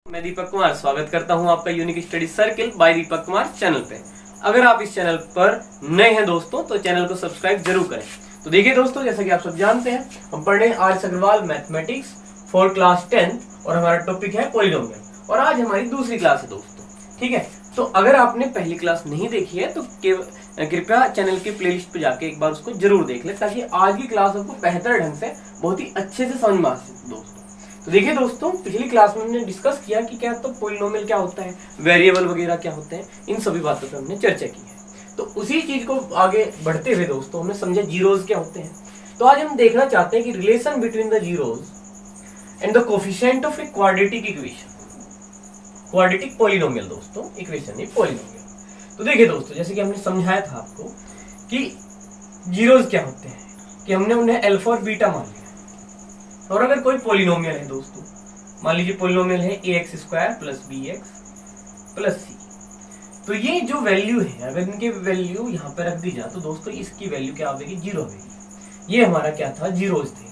मैं दीपक कुमार स्वागत करता हूं आपका unique study circle bye Deepak Kumar channel पे। अगर आप इस चैनल पर नए हैं दोस्तों तो चैनल को सब्सक्राइब जरूर करें। तो देखिए दोस्तों, जैसा कि आप सब जानते हैं, हम पढ़ रहे हैं R S Agarwal mathematics for class 10 और हमारा टॉपिक है पॉलिनोमियल। और आज हमारी दूसरी क्लास है दोस्तों, ठीक है। तो अगर आपने पहली क्लास नहीं देखी है तो कृपया चैनल के प्लेलिस्ट पे जाके एक बार उसको जरूर देख लें, ताकि आज की क्लास आपको बेहतर ढंग से बहुत ही अच्छे से समझ में आ सके दोस्तों। तो देखिए दोस्तों, पिछली क्लास में हमने डिस्कस किया कि क्या तो पॉलिनोमियल क्या होता है, वेरिएबल वगैरह क्या होते हैं, इन सभी बातों पे हमने चर्चा की है। तो उसी चीज को आगे बढ़ते हुए दोस्तों हमने समझा जीरोज क्या होते हैं। तो आज हम देखना चाहते हैं कि relation between the zeros and the coefficient of a quadratic equation, quadratic polynomial दोस्तों, इक्वेशन नहीं पॉलिनोमियल। तो देखिए दोस्तों, जैसे कि हमने समझाया था आपको कि जीरोज क्या होते हैं, कि हमने उन्हें अल्फा और बीटा मान लिया। और अगर कोई पॉलिनोमियल है दोस्तों, मान लीजिए पॉलिनोमियल है ax² plus bx plus c, तो ये जो वैल्यू है, अगर इनके वैल्यू यहाँ पे रख दी जाए तो दोस्तों इसकी वैल्यू क्या आएगी, 0 आएगी। ये हमारा क्या था, जीरोज थे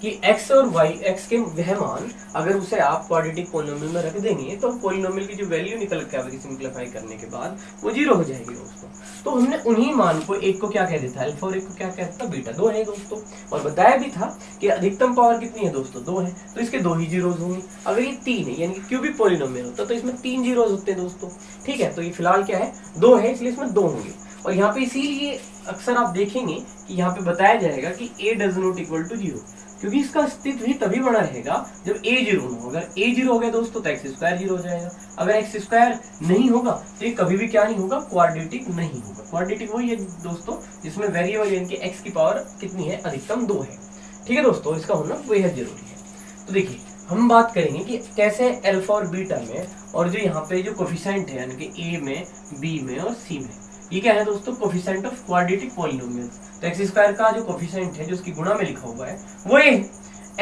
कि x और y, x के वह मान अगर उसे आप क्वाड्रेटिक पॉलिनोमियल में रख देंगे तो पॉलिनोमियल की जो वैल्यू निकल के आएगी सिंप्लीफाई करने के बाद वो 0 हो जाएगी दोस्तों। तो हमने उन्हीं मान को, एक को क्या कह देता है अल्फा और एक को क्या कहता है बीटा, 2 है दोस्तों। और बताया भी था कि अधिकतम पावर कितनी है दोस्तों, 2 है, तो इसके 2 ही जीरोज होंगे। अगर ये 3 है यानी कि क्यूबिक पॉलिनोमियल होता तो इसमें 3 जीरोज होते हैं दोस्तों, ठीक है। तो ये फिलहाल क्या है, 2 है, इसलिए इसमें 2 होंगे। और यहाँ पे इसीलिए अक्सर आप देखेंगे कि यहाँ पे बताया जाएगा कि a does not equal to 0, क्योंकि इसका अस्तित्व ही तभी बना रहेगा जब a 0 ना हो। अगर a 0 हो गया दोस्तों तो x² 0 हो जाएगा। अगर x² नहीं होगा तो ये कभी भी क्या नहीं होगा, क्वाड्रेटिक नहीं होगा। क्वाड्रेटिक वही है दोस्तों जिसमें वेरिएबल यानी कि x की पावर कितनी है, अधिकतम 2 है, ठीक है दोस्तों। इसका होना बेहद जरूरी है। तो देखिए, हम बात करेंगे कि कैसे अल्फा और बीटा में, और जो यहाँ पे जो कोफिशिएंट है यानी कि a में, b में और c में, ये क्या है दोस्तों, कोफिशिएंट ऑफ क्वाड्रेटिक पॉलिनोमियल्स। तो x² का जो कोफिशिएंट है जो उसकी गुणा में लिखा हुआ है वो ये है।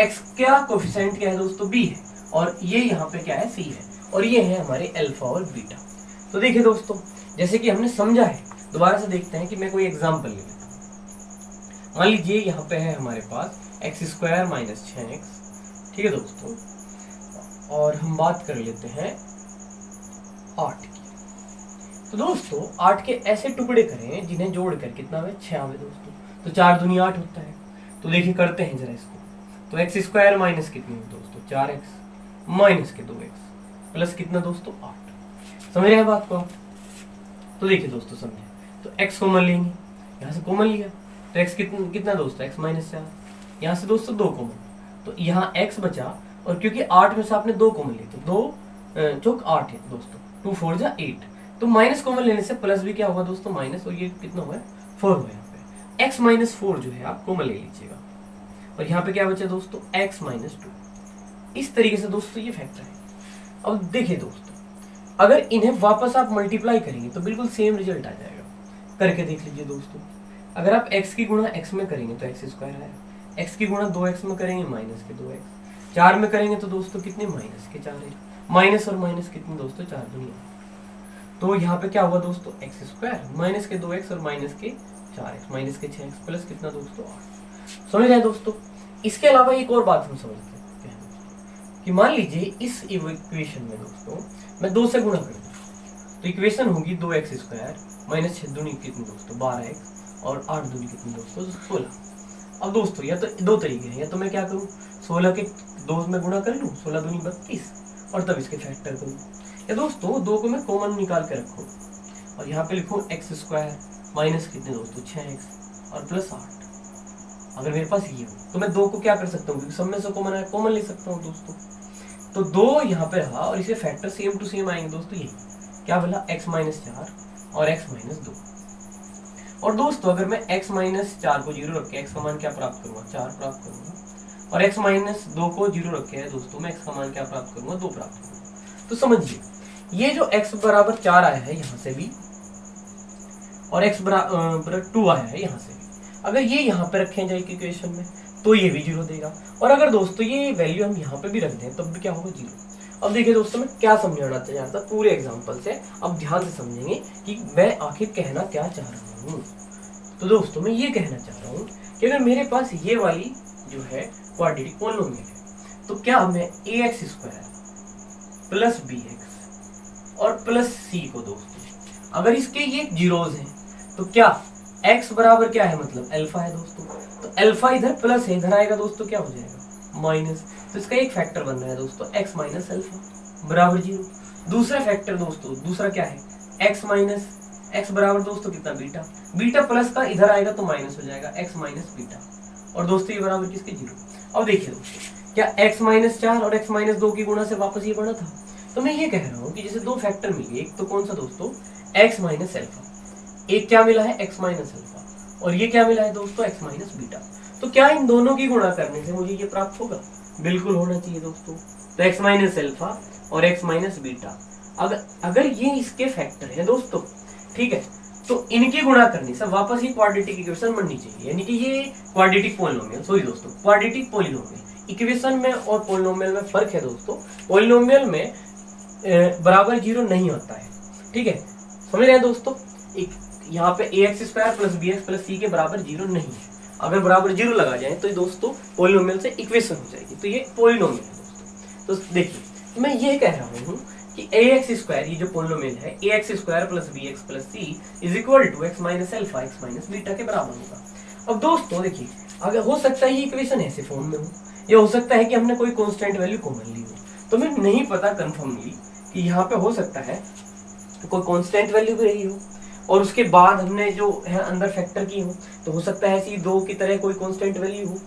x का कोफिशिएंट क्या है दोस्तों, b है, और ये यहाँ पे क्या है, c है, और ये है हमारे अल्फा और बीटा। तो देखिए दोस्तों, जैसे कि हमने समझा है, दोबारा से देखते हैं कि मैं कोई एग्जाम्पल ले लेता हूँ। मान लीजिए यहाँ पे है हमारे पास x² - 6x, ठीक है दोस्तों, और हम बात कर लेते हैं 8 की। तो दोस्तों 8 के ऐसे टुकड़े करें जिन्हें जोड़कर कितना है, 6 आवे दोस्तों। तो 4 दूनी 8 होता है। तो देखिए करते हैं जरा इसको। तो x² माइनस कितनी है दोस्तों, 4x माइनस के 2x प्लस कितना दोस्तों, 8। समझ रहे हैं बात को आप? तो देखिए दोस्तों समझे, तो x कॉमन लेंगे, यहाँ से कॉमन लिया तो x कितना दोस्तों, x माइनस 4, यहाँ से दोस्तों 2 कॉमन, तो यहाँ x बचा। और क्योंकि 8 में से आपने 2 कॉमन लिए तो 2 चौक 8 है दोस्तों, 2 4 जा 8। तो माइनस कॉमन लेने से प्लस भी क्या होगा दोस्तों, माइनस, और ये कितना हुआ है, 4 हुआ। यहाँ पे x माइनस 4 जो है आप कॉमन ले लीजिएगा, और यहाँ पे क्या बचा दोस्तों, x माइनस 2। इस तरीके से दोस्तों ये फैक्टर है। अब देखिए दोस्तों, अगर इन्हें वापस आप मल्टीप्लाई करेंगे तो बिल्कुल सेम रिजल्ट आ जाएगा। करके देख लीजिए दोस्तों, अगर आप x की गुणा x में करेंगे तो x² आएगा, x की गुणा 2x में करेंगे माइनस के 2x, 4 में करेंगे तो दोस्तों कितने, माइनस के 4 है। माइनस और माइनस कितने दोस्तों, 4 दुनिया। तो यहाँ पे क्या हुआ दोस्तों, x² माइनस के 2x और माइनस के 4x माइनस के 6x प्लस कितना दोस्तों, 8। समझ रहे दोस्तों? इसके अलावा एक और बात हम समझते हैं कि मान लीजिए इस इक्वेशन में दोस्तों मैं 2 से गुणा कर दूं तो इक्वेशन होगी 2x² माइनस 6 दूनी कितनी दोस्तों, 12x और 8 दूनी कितनी दोस्तों, 16। अब दोस्तों या तो 2 तरीके हैं, या तो मैं क्या करूँ, 16 के 2 में गुणा कर लूँ, 16 दूनी 32, और तब इसके फैक्टर करूँ। या दोस्तों 2 को मैं कॉमन निकाल के रखूँ और यहाँ पे लिखूँ x² माइनस कितने दोस्तों, 6x और प्लस 8। अगर मेरे पास ये हो तो मैं 2 को क्या कर सकता हूँ, क्योंकि सब में से कॉमन है, कॉमन ले सकता हूँ दोस्तों। तो 2 यहाँ पे रहा और इसे फैक्टर सेम टू सेम आएंगे दोस्तों, ये क्या बोला, x माइनस 4 और x माइनस 2। और दोस्तों अगर मैं x माइनस 4 को 0 रख के x का मान क्या प्राप्त करूंगा, 4 प्राप्त करूंगा, और x माइनस 2 को 0 रखे है दोस्तों मैं x का मान क्या प्राप्त करूंगा, 2 प्राप्त करूंगा। तो समझिए ये जो x बराबर 4 आया है यहाँ से भी, और x बराबर 2 आया है यहाँ से भी, अगर ये यहाँ पे रखे जाए इक्वेशन में तो ये भी 0 देगा। और अगर दोस्तों ये वैल्यू हम यहाँ पे भी रख दें तब भी क्या होगा, 0। अब देखिए दोस्तों मैं क्या समझाना चाहता था पूरे एग्जाम्पल से, अब ध्यान से समझेंगे कि मैं आखिर कहना क्या चाह रहा हूँ। तो दोस्तों मैं ये कहना चाह रहा हूँ कि अगर मेरे पास ये वाली जो है क्वाड्रेटिक पॉलिनोमियल है तो क्या मैं ax² प्लस बी एक्स और प्लस सी को दोस्तों अगर इसके ये जीरोज हैं तो क्या x बराबर क्या है, मतलब अल्फा है दोस्तों। तो अल्फा इधर प्लस है, इधर आएगा दोस्तों क्या हो जाएगा माइनस। तो इसका एक फैक्टर बन रहा है दोस्तों x माइनस अल्फा बराबर 0। दूसरा फैक्टर दोस्तों, दूसरा क्या है x माइनस x बराबर दोस्तों कितना बीटा। बीटा प्लस का इधर आएगा तो माइनस हो जाएगा x माइनस बीटा, और दोस्तों ये बराबर किसके 0। अब देखिए दोस्तों क्या x माइनस 4 और x माइनस 2 की गुणा से वापस ये बना था। तो मैं ये कह रहा हूँ कि जैसे दो फैक्टर मिले, एक तो कौन सा दोस्तों x माइनस अल्फा, एक क्या मिला है x माइनस अल्फा, और ये क्या मिला है दोस्तों x माइनस बीटा। तो क्या इन दोनों की गुणा करने से मुझे ये प्राप्त होगा, बिल्कुल होना चाहिए दोस्तों। तो x माइनस अल्फा और x माइनस बीटा अगर ये इसके फैक्टर है दोस्तों, ठीक है, तो इनकी गुणा करने से वापस ही क्वाड्रेटिक इक्वेशन बननी चाहिए, यानी कि ये क्वाड्रेटिक पॉलिनोमियल, सॉरी दोस्तों क्वाड्रेटिक पॉलिनोमियल। इक्वेशन में और पॉलिनोमियल में फर्क है दोस्तों। पॉलिनोमियल में बराबर 0 नहीं होता है, ठीक है, समझ रहे हैं दोस्तों। एक यहाँ पे ax square plus b x plus c के बराबर 0 नहीं है। अगर बराबर 0 लगा जाए तो दोस्तों पॉलिनोमियल से इक्वेशन हो जाएगी, तो ये पॉलिनोमियल है दोस्तों। तो देखिए मैं ये कह रहा हूँ कि ax स्क्वायर, ये जो पॉलिनोमियल है ax square plus b x plus c is equal to x minus alpha x minus beta के बराबर होगा। अब दोस्तों देखिए, अगर हो सकता है ये इक्वेशन ऐसे फॉर्म में हो, या हो सकता है कि हमने कोई कांस्टेंट वैल्यू कॉमन ली हो, तो मैं नहीं पता कंफर्मली कि यहाँ पे हो सकता है कोई कांस्टेंट वैल्यू भी रही हो और उसके बाद हमने जो है अंदर फैक्टर की हो, तो हो सकता है ऐसी 2 की तरह कोई कांस्टेंट वैल्यू हो,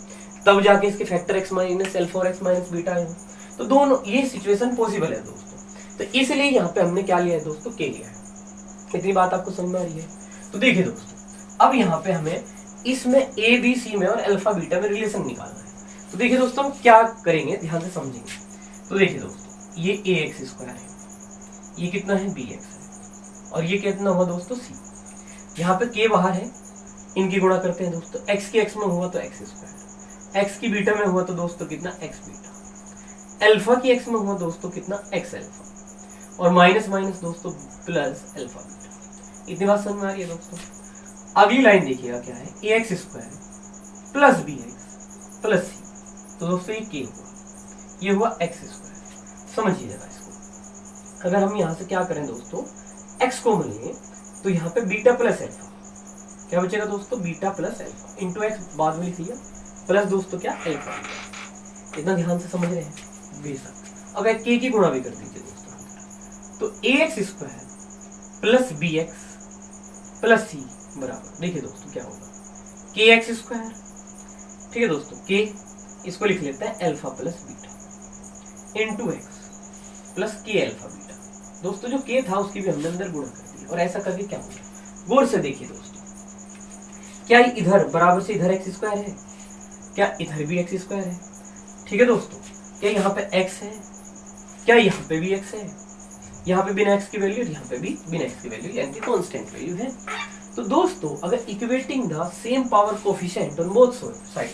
तब जाके इसके फैक्टर x माइनस अल्फा और x माइनस बीटा हो। तो दोनों ये सिचुएशन पॉसिबल है दोस्तों। तो इसलिए यहाँ पे हमने क्या लिया है दोस्तों, k लिया है। इतनी बात आपको समझ में आ रही है। तो देखिए दोस्तों अब यहाँ पे हमें इसमें a b c में और अल्फा बीटा में रिलेशन निकालना है। तो देखिए दोस्तों हम क्या करेंगे, ध्यान से समझेंगे। तो देखिए दोस्तों ये ax स्क्वायर है, ये कितना है bx है, और ये कितना हुआ दोस्तों c। यहाँ पे k बाहर है, इनकी गुणा करते हैं दोस्तों। x की x में हुआ तो x स्क्वायर, x की बीटा में हुआ तो दोस्तों कितना x बीटा, अल्फा की x में हुआ दोस्तों कितना x अल्फा, और माइनस माइनस दोस्तों प्लस अल्फा बीटा। इतनी बात समझ में आ रही है दोस्तों। अगली लाइन देखिएगा क्या है, ax square plus bx plus c, तो दोस्तों ये k हुआ, ये हुआ x स्क्वायर। समझिएगा इसको। अगर हम यहाँ से क्या करें दोस्तों, x को मिलेंगे तो यहाँ पे बीटा प्लस अल्फा क्या बचेगा दोस्तों, beta plus alpha into x बाद में लिख लिया, प्लस दोस्तों क्या अल्फा। इतना ध्यान से समझ रहे हैं बेशक। अब k की गुणा भी कर दीजिए दोस्तों, तो ax square plus bx plus c बराबर, देखिए दोस्तों क्या होगा, kx स्क्वायर, ठीक है दोस्तों, k इसको लिख लेते हैं alpha plus beta into x plus k alpha beta. दोस्तों जो k था उसकी भी हमने अंदर गुणा कर दिया, और ऐसा करके क्या होगा, गौर से देखिए दोस्तों, क्या इधर बराबर से इधर x स्क्वायर है, क्या इधर भी x स्क्वायर है, ठीक है दोस्तों। क्या यहाँ पे x है, क्या यहाँ पे भी x है, यहाँ पे बिना x की वैल्यू, यहाँ पे भी बिना x की वैल्यू, यानी कि कांस्टेंट वैल्यू है। तो दोस्तों अगर equating the same power coefficient on both side,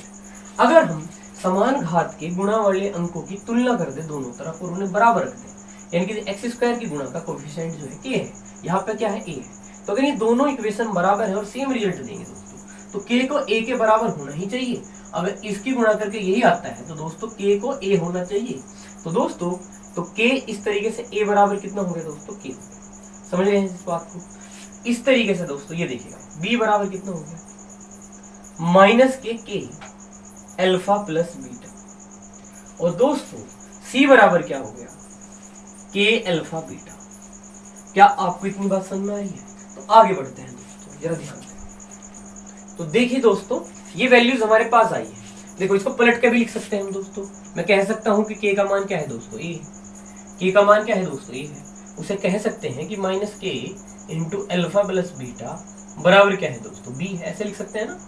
अगर हम समान घात के गुणा वाले अंकों की तुलना कर दे दोनों तरफ और उन्हें बराबर रख दें, यानी कि x स्क्वायर की गुणा का कोफिशिएंट जो है k है, यहाँ पे क्या है a है, तो अगर ये दोनों इक्वेशन बराबर है और सेम रिजल्ट देंगे दोस्तों, तो k को a के बराबर होना ही चाहिए। अगर इसकी गुणा करके यही आता है तो दोस्तों k को a होना चाहिए। तो दोस्तों तो k इस तरीके से a बराबर कितना हो गया दोस्तों, k। समझ रहे हैं इस बात को। इस तरीके से दोस्तों ये देखिएगा b बराबर कितना हो गया, minus k alpha plus beta, और दोस्तों c बराबर क्या हो गया, k अल्फा बीटा। क्या आपको इतनी बात समझ में आ रही है। तो आगे बढ़ते हैं दोस्तों, जरा ध्यान दें। तो देखिए दोस्तों ये वैल्यूज हमारे पास आई है, देखो इसको पलट के भी लिख सकते हैं हम दोस्तों। मैं कह सकता हूं कि k का मान क्या है दोस्तों, a। k का मान क्या है दोस्तों, a है। उसे कह सकते हैं कि minus k into alpha plus beta बराबर क्या है दोस्तों, b है, ऐसे लिख सकते हैं ना।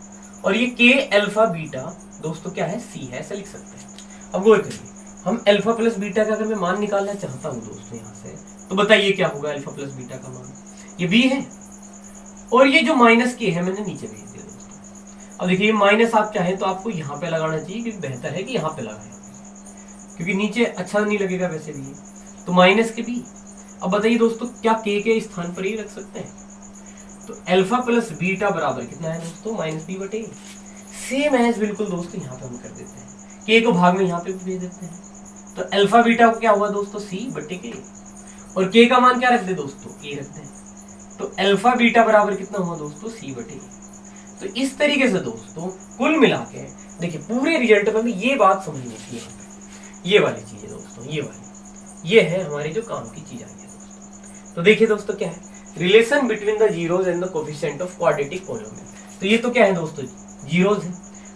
और ये k अल्फा बीटा दोस्तों क्या है, c है, ऐसे लिख सकते हैं। अब गौर करिए, हम अल्फा प्लस बीटा का अगर मैं मान निकालना चाहता हूँ दोस्तों यहाँ से, तो बताइए क्या होगा अल्फा प्लस बीटा का मान, ये b है, और ये जो माइनस k है मैंने नीचे भेज दिया दोस्तों। अब देखिए माइनस आप चाहें तो आपको यहाँ पे लगाना चाहिए, क्योंकि बेहतर है कि यहाँ पे लगाएं, क्योंकि नीचे अच्छा नहीं लगेगा वैसे भी। तो माइनस के b। अब बताइए दोस्तों क्या k के स्थान पर ही रख सकते हैं, तो अल्फा प्लस बीटा बराबर कितना है दोस्तों, माइनस b बटे a। सेम एज बिल्कुल दोस्तों यहाँ पे हम कर देते हैं, k को भाग में यहाँ पे भी भेज देते हैं, तो अल्फा बीटा को क्या हुआ दोस्तों सी बटे के, और के का मान क्या रख दे दोस्तों ए रख दे, तो अल्फा बीटा बराबर कितना हुआ दोस्तों सी बटे ए। तो इस तरीके से दोस्तों कुल मिला के देखिए पूरे रिजल्ट में भी ये बात समझनी थी, ये वाली चीज है दोस्तों, ये वाली ये है हमारी जो काम की चीज आई है दोस्तों। तो देखिए दोस्तों क्या है relation between the zeros and the coefficient of quadratic polynomial. तो ये तो क्या है दोस्तों जीरोज है,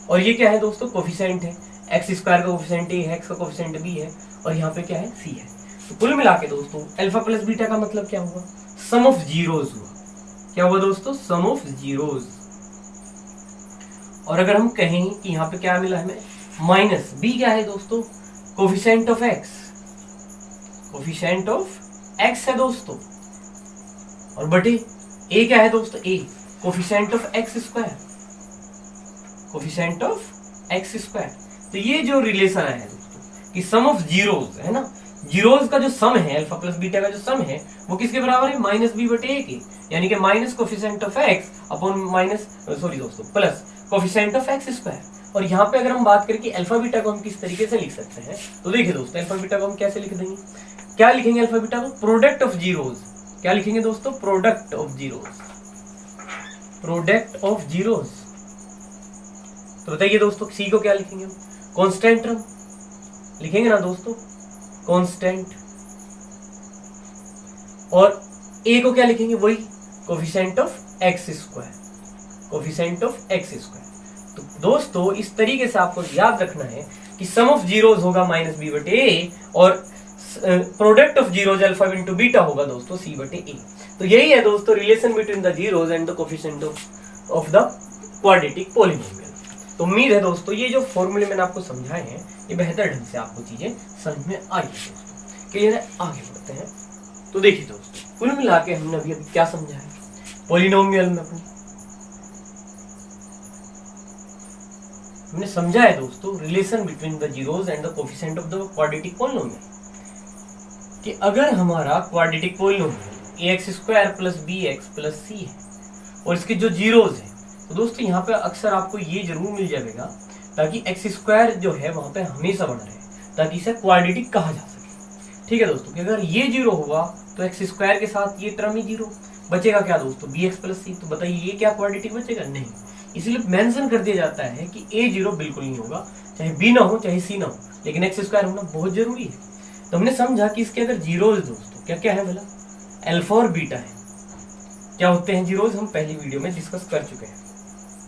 और ये क्या है दोस्तों कोफिशिएंट है, एक्स स्क्वायर का कोफिशिएंट ए है, एक्स का कोफिशिएंट बी है, और यहाँ पे क्या है सी है। तो कुल मिला के दोस्तों अल्फा प्लस बीटा का मतलब क्या हुआ, सम ऑफ जीरोज हुआ। क्या हुआ दोस्तों सम ऑफ जीरोज। और अगर हम कहें कि यहाँ पे क्या मिला हमें माइनस बी क्या है दोस्तों coefficient of x, coefficient of x है दोस्तों, और बटे ए क्या है दोस्तों a coefficient of x square, coefficient of x square. तो ये जो रिलेशन आया है दोस्तों कि सम ऑफ जीरोज है ना, जीरोज का जो सम है अल्फा प्लस बीटा का जो सम है वो किसके बराबर है माइनस बी बटे ए के, यानी कि minus coefficient of x upon minus sorry दोस्तों plus coefficient of x square. और यहाँ पे अगर हम बात करें कि अल्फा बीटा को हम किस तरीके से लिख सकते हैं, तो देखिए दोस्तों अल्फा बीटा को हम कैसे लिख देंगे, क्या लिखेंगे अल्फा बीटा को प्रोडक्ट ऑफ जीरोज, क्या लिखेंगे दोस्तों product of zeros, product of zeros. तो बताइए दोस्तों सी को क्या लिखेंगे हम कांस्टेंट टर्म लिखेंगे ना दोस्तों कांस्टेंट, और ए को क्या लिखेंगे वही coefficient of x square, coefficient of x square. तो दोस्तों इस तरीके से आपको याद रखना है कि सम ऑफ जीरोज होगा माइनस बी बटे ए, और product of zeros alpha into beta होगा दोस्तों सी बटे ए। तो यही है दोस्तों relation between the zeros and the coefficient of the quadratic polynomial. तो उम्मीद है दोस्तों ये जो फॉर्मूले मैंने आपको समझाए हैं ये बेहतर ढंग से आपको चीजें समझ में आई है दोस्तों। क्लियर है, आगे बढ़ते हैं। तो देखिए दोस्तों कुल मिला के हमने अभी क्या समझा है पॉलिनोमियल में अपनी हमने समझा है दोस्तों relation between the zeros and the coefficient of the quadratic polynomial, कि अगर हमारा quadratic polynomial ax square plus b x plus c है और इसके जो जीरोज है, तो दोस्तों यहाँ पे अक्सर आपको ये जरूर मिल जाएगा ताकि एक्स स्क्वायर जो है वहां पे हमेशा बना रहे, ताकि इसे क्वाड्रेटिक कहा जा सके। ठीक है दोस्तों कि अगर ये जीरो हुआ तो एक्स स्क्वायर के साथ ये टर्म ही जीरो बचेगा, क्या दोस्तों बी एक्स प्लस सी। तो बताइए ये क्या क्वाड्रेटिक बचेगा, नहीं। इसलिए मेंशन कर दिया जाता है कि ए जीरो बिल्कुल नहीं होगा, चाहे बी ना हो चाहे सी ना हो, लेकिन एक्स स्क्वायर होना बहुत जरूरी है। तो हमने समझा कि इसके अगर जीरोज दोस्तों क्या क्या है बोला अल्फा और बीटा है। क्या होते हैं जीरोज, हम पहली वीडियो में डिस्कस कर चुके हैं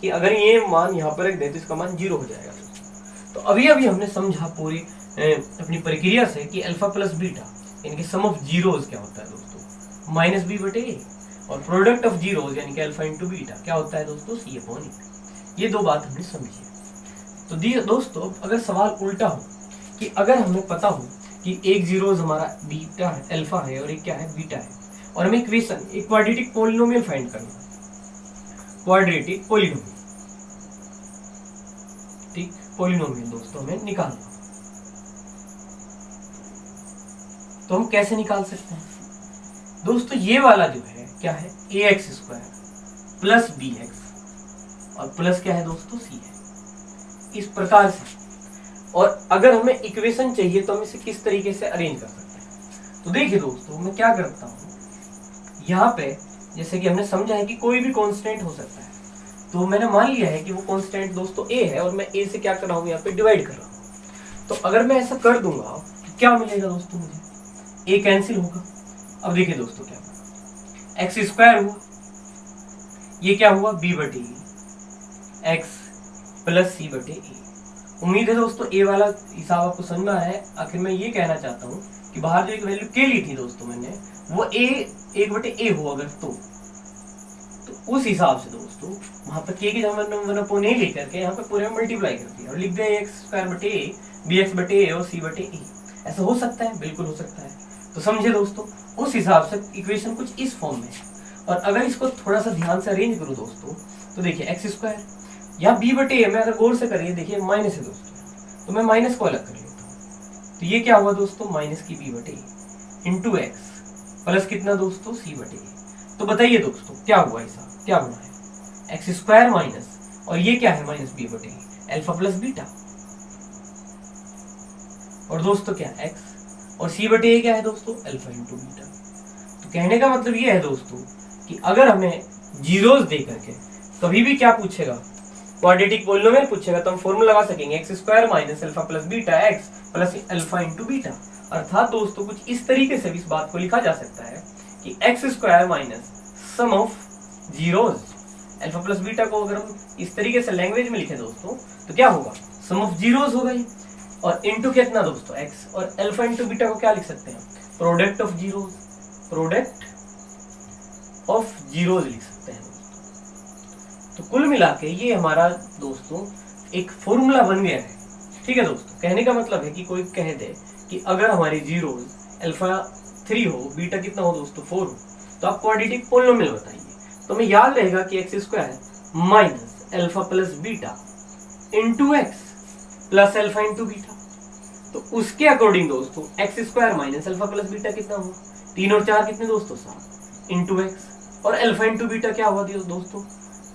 कि अगर ये मान यहाँ पर रख दें तो इसका मान जीरो हो जाएगा। तो अभी अभी हमने समझा पूरी अपनी प्रक्रिया से कि अल्फा प्लस बीटा यानी कि सम ऑफ जीरोज क्या होता है दोस्तों माइनस बी बटे ए, और प्रोडक्ट ऑफ जीरोज यानी कि अल्फा इंटू बीटा क्या होता है दोस्तों सी अपॉन ए। ये दो बात हमने समझी है। तो दोस्तों अगर सवाल उल्टा हो कि अगर हमें पता हो कि एक जीरोज हमारा बीटा है अल्फा है और एक क्या है बीटा है, और हमें इक्वेशन एक क्वाड्रेटिक पॉलिनोमियल फाइंड करना है, क्वाड्रेटिक पॉलिनोमियल, ठीक पॉलिनोमियल दोस्तों हमें निकालना। तो हम कैसे निकाल सकते हैं दोस्तों, ये वाला जो है क्या है a x square plus b x और प्लस क्या है दोस्तों सी है, इस प्रकार से। और अगर हमें इक्वेशन चाहिए तो हम इसे किस तरीके से अरेंज कर सकते हैं। तो देखिए दोस्तों मैं क्या करता हूं, यहाँ पे जैसे कि हमने समझा है कि कोई भी कांस्टेंट हो सकता है, तो मैंने मान लिया है कि वो कांस्टेंट दोस्तों ए है और मैं ए से क्या कर रहा हूँ यहाँ पे डिवाइड कर रहा हूँ। तो अगर मैं ऐसा कर दूंगा तो क्या मिलेगा दोस्तों, मुझे ए कैंसिल होगा। अब देखिए दोस्तों क्या हुआ एक्स स्क्वायर हुआ, ये क्या हुआ बी बटे एक्स प्लस सी बटे ए। उम्मीद है दोस्तों ए वाला हिसाब आपको समझ में आया है। आखिर मैं ये कहना चाहता हूँ कि बाहर जो एक वैल्यू के ली थी दोस्तों मैंने, वो ए एक बटे ए हो अगर तो उस हिसाब से दोस्तों वहां पर के की जगह 1 ए लेकर के यहाँ पे पूरे मल्टीप्लाई कर दिया और लिख दिया एक्स स्क्वायर बटे ए बी एक्स बटे ए और सी बटे ए। ऐसा हो सकता है, बिल्कुल हो सकता है। तो समझे दोस्तों उस हिसाब से इक्वेशन कुछ इस फॉर्म में है। और अगर इसको थोड़ा सा ध्यान से अरेंज करूँ दोस्तों तो देखिए एक्स स्क्वायर या बी बटे ए में अगर गौर से करिए देखिए माइनस है दोस्तों, तो मैं माइनस को अलग कर लेता हूँ। तो ये क्या हुआ दोस्तों माइनस की बी बटे ए इंटू एक्स प्लस कितना दोस्तों सी बटे ए। तो बताइए दोस्तों क्या हुआ, हिसाब क्या बना है एक्स स्क्वायर माइनस और ये क्या है माइनस बी बटे ए अल्फा प्लस बीटा। और दोस्तों क्या x, और c बटे a क्या है दोस्तों अल्फा इंटू बीटा। तो कहने का मतलब ये है दोस्तों कि अगर हमें जीरोस दे करके कभी भी क्या पूछेगा, क्वाड्रेटिक पॉलिनोमियल पूछेगा, तो हम फॉर्मूला लगा सकेंगे x square minus alpha plus beta x plus alpha into beta. अर्थात दोस्तों कुछ इस तरीके से भी इस बात को लिखा जा सकता है कि x square minus sum of zeros, alpha plus beta को अगर हम इस तरीके से लैंग्वेज में लिखे दोस्तों तो क्या होगा, सम ऑफ जीरोस होगा ये, और इनटू कितना दोस्तों एक्स, और अल्फा इंटू बीटा को क्या लिख सकते हैं, product of zeros, product of zeros लिख सकते हैं दोस्तों। तो कुल मिला के ये हमारा दोस्तों एक फॉर्मूला बन गया है। ठीक है दोस्तों, कहने का मतलब है कि कोई कह दे कि अगर हमारी जीरोस अल्फा 3 हो, बीटा कितना हो दोस्तों 4 हो, तो आप क्वाड्रेटिक पॉलिनोमियल बताइए। तो हमें याद रहेगा कि x square minus alpha plus beta into x plus alpha into beta. तो उसके अकॉर्डिंग दोस्तों x square minus alpha plus beta कितना हुआ, 3 और 4 कितने दोस्तों 7 इंटू एक्स, और अल्फा इंटू बीटा क्या हुआ दोस्तों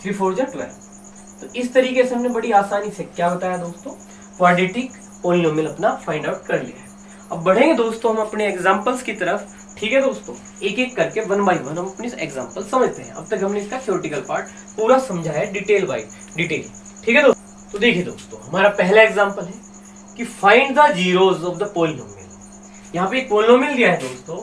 3 4 जा 12। तो इस तरीके से हमने बड़ी आसानी से क्या बताया दोस्तों, क्वाड्रेटिक पॉलिनोमियल अपना फाइंड आउट कर लिया है। अब बढ़ेंगे दोस्तों हम अपने एग्जांपल्स की तरफ। ठीक है दोस्तों, एक एक करके 1 बाय 1 हम अपने एग्जांपल समझते हैं। अब तक हमने इसका थ्योरेटिकल पार्ट पूरा समझा है डिटेल बाय डिटेल। ठीक है दोस्तों, तो देखिए दोस्तों हमारा पहला एग्जांपल है कि find the zeros of the polynomial. यहाँ पे एक पॉलिनोमियल दिया है दोस्तों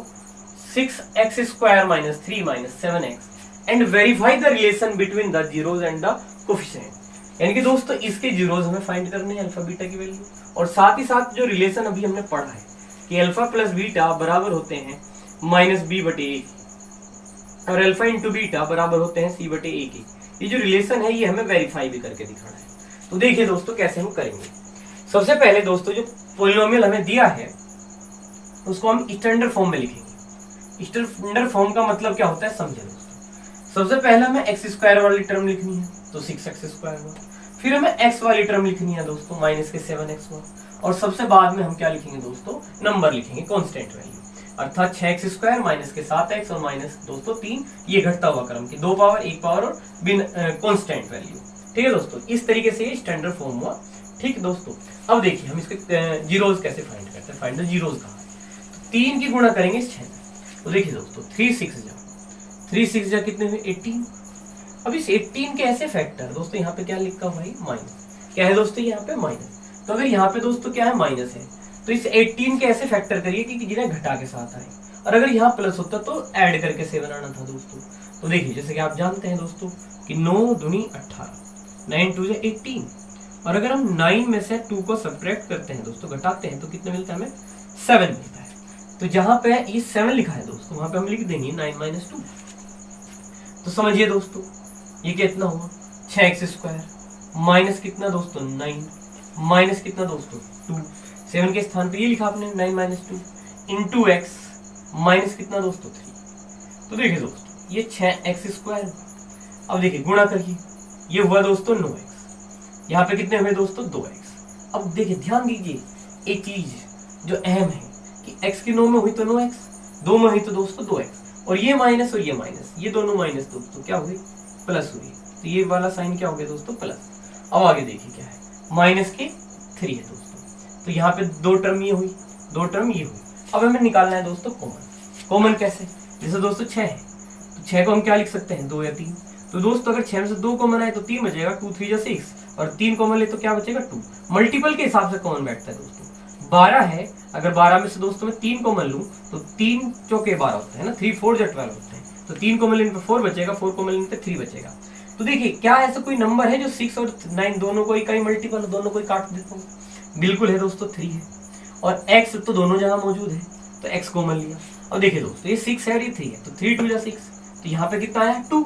6x square minus 3 minus 7x and verify the relation between the zeros and the coefficient. यानी कि दोस्तों इसके जीरोस हमें फाइंड करने हैं, अल्फा बीटा की वैल्यू, और साथ ही साथ जो रिलेशन अभी हमने पढ़ा है कि अल्फा प्लस बीटा बराबर होते हैं माइनस बी बटे ए और अल्फा इंटू बीटा बराबर होते हैं सी बटे ए के। ये जो रिलेशन है ये हमें वेरीफाई भी करके दिखाना है। तो देखिए दोस्तों कैसे हम करेंगे। सबसे पहले दोस्तों जो पॉलिनोमियल हमें दिया है उसको हम स्टैंडर्ड फॉर्म में लिखेंगे। स्टैंडर्ड फॉर्म का मतलब क्या होता है समझे दोस्तों। सबसे पहले हमें एक्स स्क्वायर वाली टर्म लिखनी है तो 6x स्क्वायर हुआ, फिर हमें x वाली टर्म लिखनी है दोस्तों माइनस के 7x हुआ, और सबसे बाद में हम क्या लिखेंगे दोस्तों, नंबर लिखेंगे कांस्टेंट वैल्यू, अर्थात 6x स्क्वायर माइनस के 7x और माइनस दोस्तों 3, ये घटता हुआ क्रम की 2 पावर 1 पावर और बिन कांस्टेंट वैल्यू। ठीक है दोस्तों, इस तरीके से ये स्टैंडर्ड फॉर्म हुआ। ठीक है दोस्तों, अब देखिए हम इसके जीरोस कैसे फाइंड करते हैं। फाइंड द जीरोस कहाँ है, तो 3 की गुणा करेंगे इस 6 में। तो देखिए दोस्तों 3 6 जा कितने हुए 18। अब इस 18 के ऐसे फैक्टर दोस्तों यहाँ पे क्या लिखा हुआ है माइनस, क्या है दोस्तों यहाँ पे माइनस। तो अगर यहाँ पे दोस्तों क्या है माइनस है तो इस 18 के ऐसे फैक्टर करिए कि जिन्हें घटा के साथ आए, और अगर यहाँ प्लस होता तो ऐड करके 7 आना था दोस्तों। तो देखिए जैसे कि आप जानते हैं दोस्तों कि 9 दूनी 18, 9 2 जा 18, और अगर हम 9 में से 2 को सब्ट्रैक्ट करते हैं दोस्तों, घटाते हैं तो कितना मिलता है हमें 7 मिलता है। तो जहां पे ये 7 लिखा है दोस्तों वहां पे हम लिख देंगे 9 - 2। तो समझिए दोस्तों ये कितना हुआ 6x स्क्वायर माइनस कितना दोस्तों 9 माइनस कितना दोस्तों 2, 7 के स्थान पे ये लिखा आपने 9 - 2 इंटू एक्स माइनस कितना दोस्तों 3। तो देखिए दोस्तों ये 6x स्क्वायर। अब देखिए गुणा करिए, ये हुआ दोस्तों 9x, यहाँ पे कितने हुए दोस्तों 2x। अब देखिए ध्यान दीजिए एक चीज जो अहम है कि x की 9 में हुई तो 9x, 2 में हुई तो दोस्तों 2x, और ये माइनस और ये माइनस, ये दोनों माइनस दोस्तों क्या हुई प्लस हुई। तो ये वाला साइन क्या हो गया दोस्तों प्लस। अब आगे देखिए क्या है माइनस के 3 है दोस्तों। तो यहाँ पे 2 टर्म ये हुई, 2 टर्म ये हुई। अब हमें निकालना है दोस्तों कॉमन। कॉमन कैसे, जैसे दोस्तों 6 है तो 6 को हम क्या लिख सकते हैं 2 या 3। तो दोस्तों अगर 6 में से 2 कॉमन आए तो 3 बचेगा, 2 3 जा 6, और 3 कॉमन ले तो क्या बचेगा 2। मल्टीपल के हिसाब से कॉमन बैठता है दोस्तों। 12 है, अगर 12 में से दोस्तों मैं 3 कॉमन लूं तो 3 चौके 12 होते हैं ना, 3 4 जा 12 होते हैं। तो 3 कॉमन लेने पे 4 बचेगा, 4 कॉमन लेने पे 3 बचेगा। तो देखिए क्या ऐसा कोई नंबर है जो 6 और 9 दोनों को इकाई मल्टीपल, दोनों को काट देता हूँ, बिल्कुल है दोस्तों 3 है, और x तो दोनों जगह मौजूद है तो x कॉमन लिया। अब देखिए दोस्तों ये 6 है और ये 3 है, तो 3 2 जा 6, तो यहाँ पे कितना आया 2,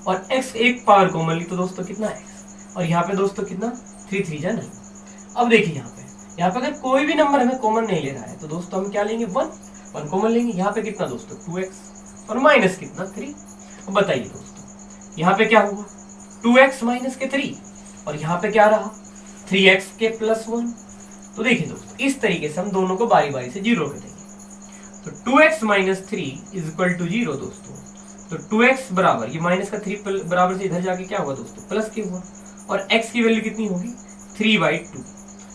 और x एक पावर कॉमन ली तो दोस्तों कितना x, और यहाँ पे दोस्तों कितना 3 3 जा 9। अब देखिए यहाँ पे अगर कोई भी नंबर हमें कॉमन नहीं ले रहा है तो दोस्तों हम क्या लेंगे 1 कॉमन लेंगे। यहाँ पे कितना दोस्तों 2x और माइनस कितना 3। अब बताइए दोस्तों यहाँ पे क्या हुआ 2x माइनस के 3, और यहाँ पे क्या रहा 3x के प्लस 1। तो देखिए दोस्तों इस तरीके से हम दोनों को बारी बारी से 0 कर देंगे। तो 2x minus 3 is equal to 0 दोस्तों। तो 2x बराबर ये माइनस का 3 बराबर से इधर जाके क्या हुआ दोस्तों प्लस के हुआ, और x की वैल्यू कितनी होगी 3/2।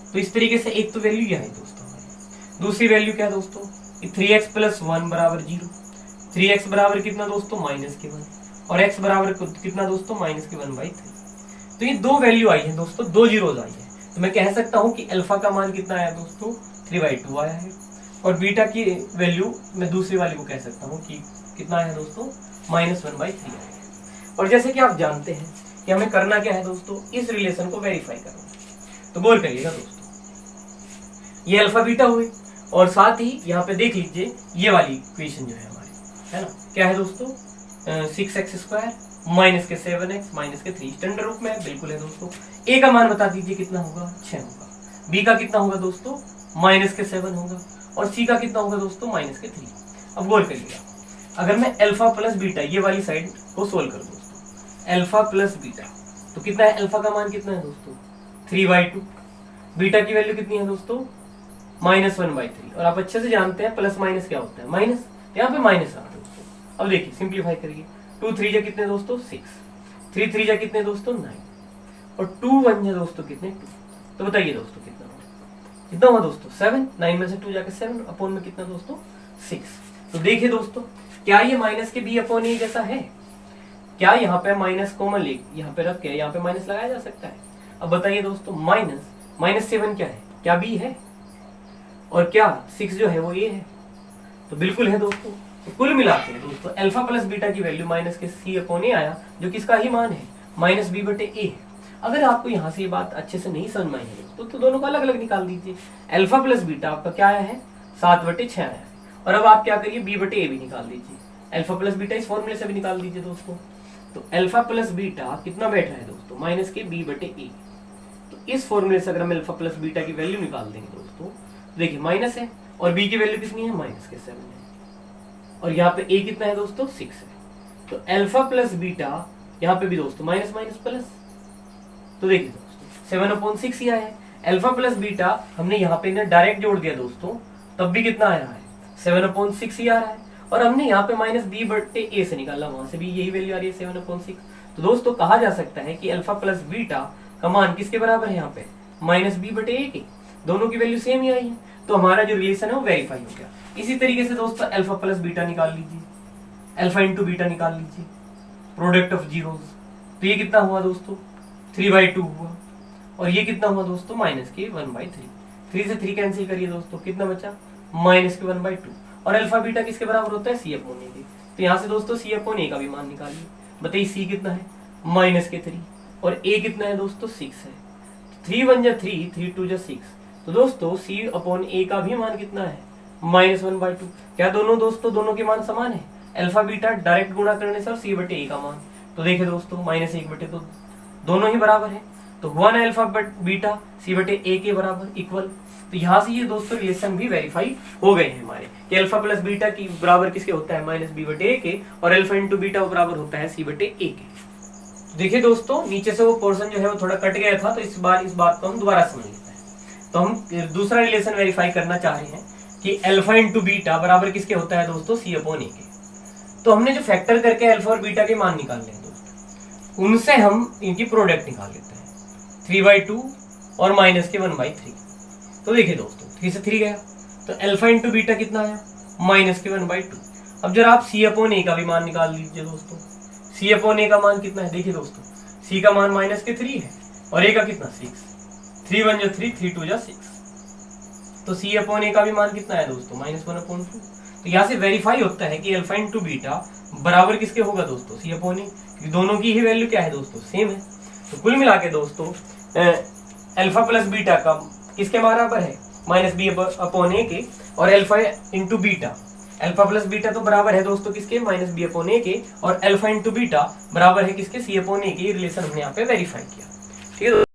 तो इस तरीके से एक तो वैल्यू यह है दोस्तों हमारी। दूसरी वैल्यू क्या है दोस्तों, 3x प्लस 1 बराबर 0। 3x बराबर कितना दोस्तों, -1, और x बराबर कितना दोस्तों, -1/3। तो ये दो वैल्यू आई है दोस्तों, दो जीरोज आई है। तो मैं कह सकता हूं कि अल्फा का मान कितना आया दोस्तों, 3/2 आया है, और बीटा की वैल्यू मैं दूसरी वाली को कह सकता हूं कि कितना आया दोस्तों, -1/3 आया है। और जैसे कि आप जानते हैं कि हमें करना क्या है दोस्तों, इस रिलेशन को वेरीफाई करना। तो गौर करिएगा दोस्तों, ये अल्फा बीटा हुए, और साथ ही यहाँ पे देख लीजिए ये वाली इक्वेशन जो है हमारी, है ना, क्या है दोस्तों, 6x² माइनस के 7x माइनस के 3 स्टैंडर्ड रूप में बिल्कुल है दोस्तों। ए का मान बता दीजिए कितना होगा, 6 होगा। बी का कितना होगा दोस्तों, -7 होगा, और सी का कितना होगा दोस्तों, -3। अब गौर करिएगा, अगर मैं अल्फा प्लस बीटा ये वाली साइड को सोल्व कर दोस्तों, अल्फा प्लस बीटा, तो कितना है, अल्फा का मान कितना है दोस्तों, 3/2। बीटा की वैल्यू कितनी है दोस्तों, -1/3। और आप अच्छे से जानते हैं प्लस माइनस क्या होता है, माइनस, यहाँ पे माइनस आ दोस्तों। अब देखिए सिंप्लीफाई करिए, 2 3 जा कितने दोस्तों, 6, 3 3 जा कितने दोस्तों, 9, और 2 1 जा दोस्तों कितने, 2। तो बताइए दोस्तों कितना हुआ, कितना हुआ दोस्तों, 7। 9 में से 2 जाके 7, अपॉन में कितना दोस्तों, 6। तो देखिए दोस्तों, क्या ये माइनस के b/a जैसा है, क्या यहाँ पे माइनस कॉमन ले यहाँ पे रख के यहाँ पे माइनस लगाया जा सकता है। अब बताइए दोस्तों, -7 क्या है, क्या b है, और क्या 6 जो है वो a है, तो बिल्कुल है दोस्तों। तो कुल मिलाकर दोस्तों अल्फा प्लस बीटा की वैल्यू माइनस के c/a आया, जो किसका ही मान है, -b/a। अगर आपको यहाँ से ये बात अच्छे से नहीं समझ में आई है तो दोनों को अलग अलग निकाल दीजिए। अल्फा प्लस बीटा आपका क्या आया है, 7/6 आया है, और अब आप क्या करिए, b/a भी निकाल दीजिए। अल्फा प्लस बीटा इस फॉर्मूले से भी निकाल दीजिए दोस्तों। तो अल्फा प्लस बीटा कितना बैठ रहा है दोस्तों, माइनस के b/a। तो इस फॉर्मूले से अगर हम अल्फा प्लस बीटा की वैल्यू निकाल देंगे दोस्तों, देखिए माइनस है, और b की वैल्यू कितनी है, -7 है, और यहाँ पे a कितना है दोस्तों, 6 है। तो अल्फा प्लस बीटा यहाँ पे भी दोस्तों माइनस माइनस प्लस, तो देखिए दोस्तों 7/6 ही आया है। अल्फा प्लस बीटा हमने यहाँ पे डायरेक्ट जोड़ दिया दोस्तों, तब भी कितना आया है, 7/6 ही आ रहा है, और हमने यहाँ पे -b/a से निकाला, वहां से भी यही वैल्यू आ रही है 7/6। तो दोस्तों कहा जा सकता है कि अल्फा प्लस बीटा का मान किसके बराबर है, यहाँ पे -b/a के, दोनों की वैल्यू सेम ही आई है। तो हमारा जो रिलेशन है वो वेरीफाई हो गया। इसी तरीके से दोस्तों अल्फा प्लस बीटा निकाल लीजिए, अल्फा इंटू बीटा निकाल लीजिए, प्रोडक्ट ऑफ जीरोस। तो ये कितना हुआ दोस्तों, 3/2 हुआ, और ये कितना हुआ दोस्तों, -1/3। 3 से 3 कैंसिल करिए दोस्तों, कितना बचा, -1/2। और अल्फा बीटा किसके बराबर होता है, c/a के। तो यहाँ से दोस्तों c/a का भी मान निकालिए। बताइए c कितना है, -3, और a कितना है दोस्तों, 6 है। 3 1 जा 3, 3 2 जा 6। तो दोस्तों c/a का भी मान कितना है, -1/2। क्या दोनों दोस्तों, दोनों के मान समान है, अल्फा बीटा डायरेक्ट गुणा करने से, और c/a का मान, तो देखिए दोस्तों -1/2 दोनों ही बराबर है। तो हुआ ना अल्फा बीटा c/a के बराबर इक्वल। तो यहाँ से ये दोस्तों रिलेशन भी वेरीफाई हो गए हैं हमारे, कि अल्फा प्लस बीटा की बराबर किसके होता है, -b/a के, और अल्फा इंटू बीटा बराबर होता है c/a के। देखिए दोस्तों नीचे से वो पोर्शन जो है वो थोड़ा कट गया था, तो इस बात को हम दोबारा समझ लेते हैं। तो हम दूसरा रिलेशन वेरीफाई करना चाह रहे हैं कि अल्फा इंटू बीटा बराबर किसके होता है दोस्तों, c/a के। तो हमने जो फैक्टर करके अल्फा और बीटा के मान निकालने हैं दोस्तों, उनसे हम इनकी प्रोडक्ट निकाल लेते हैं, 3/2 और -1/3। तो देखिए दोस्तों 3 से 3 गया, तो अल्फा इंटू बीटा कितना आया, -1/2। अब जरा आप c/a का भी मान निकाल लीजिए दोस्तों। c/a का मान कितना है, देखिए दोस्तों c का मान -3 है, और a का कितना, 6। 3 1 जा 3, 3 2 जा 6। तो c/a का भी मान कितना है दोस्तों, -1/2। तो यहाँ से वेरीफाई होता है कि अल्फा इंटू बीटा बराबर किसके होगा दोस्तों, c/a, क्योंकि दोनों की ही वैल्यू क्या है दोस्तों, सेम है। तो कुल मिला के दोस्तों अल्फा प्लस बीटा का किसके बराबर है, -b/a के, और alpha into beta, alpha plus beta तो बराबर है दोस्तों किसके, -b/a के, और अल्फा इंटू बीटा बराबर है किसके, c/a के। रिलेशन हमने यहाँ पे वेरीफाई किया, ठीक है।